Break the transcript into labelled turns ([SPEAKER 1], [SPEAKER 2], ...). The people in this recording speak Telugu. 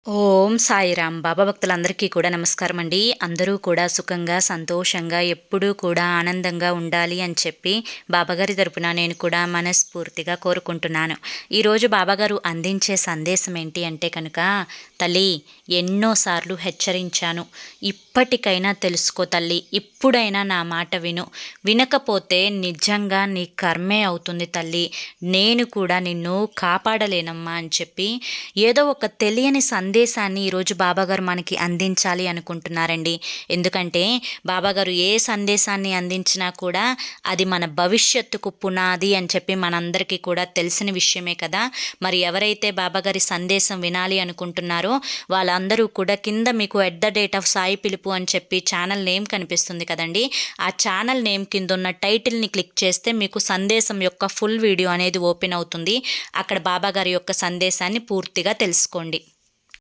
[SPEAKER 1] ఓం సాయిరామ్. బాబా భక్తులందరికీ కూడా నమస్కారం అండి. అందరూ కూడా సుఖంగా సంతోషంగా ఎప్పుడూ కూడా ఆనందంగా ఉండాలి అని చెప్పి బాబాగారి తరపున నేను కూడా మనస్ఫూర్తిగా కోరుకుంటున్నాను. ఈరోజు బాబాగారు అందించే సందేశం ఏంటి అంటే కనుక, తల్లి ఎన్నోసార్లు హెచ్చరించాను, ఇప్పటికైనా తెలుసుకో తల్లి, ఇప్పుడైనా నా మాట విను, వినకపోతే నిజంగా నీ కర్మే అవుతుంది తల్లి, నేను కూడా నిన్ను కాపాడలేనమ్మా అని చెప్పి ఏదో ఒక తెలియని సందేశాన్ని ఈరోజు బాబాగారు మనకి అందించాలి అనుకుంటున్నారండి. ఎందుకంటే బాబాగారు ఏ సందేశాన్ని అందించినా కూడా అది మన భవిష్యత్తుకు పునాది అని చెప్పి మనందరికీ కూడా తెలిసిన విషయమే కదా. మరి ఎవరైతే బాబాగారి సందేశం వినాలి అనుకుంటున్నారో వాళ్ళందరూ కూడా కింద మీకు at the date of Sai పిలుపు అని చెప్పి ఛానల్ నేమ్ కనిపిస్తుంది కదండి. ఆ ఛానల్ నేమ్ కింద ఉన్న టైటిల్ని క్లిక్ చేస్తే మీకు సందేశం యొక్క ఫుల్ వీడియో అనేది ఓపెన్ అవుతుంది. అక్కడ బాబాగారి యొక్క సందేశాన్ని పూర్తిగా తెలుసుకోండి.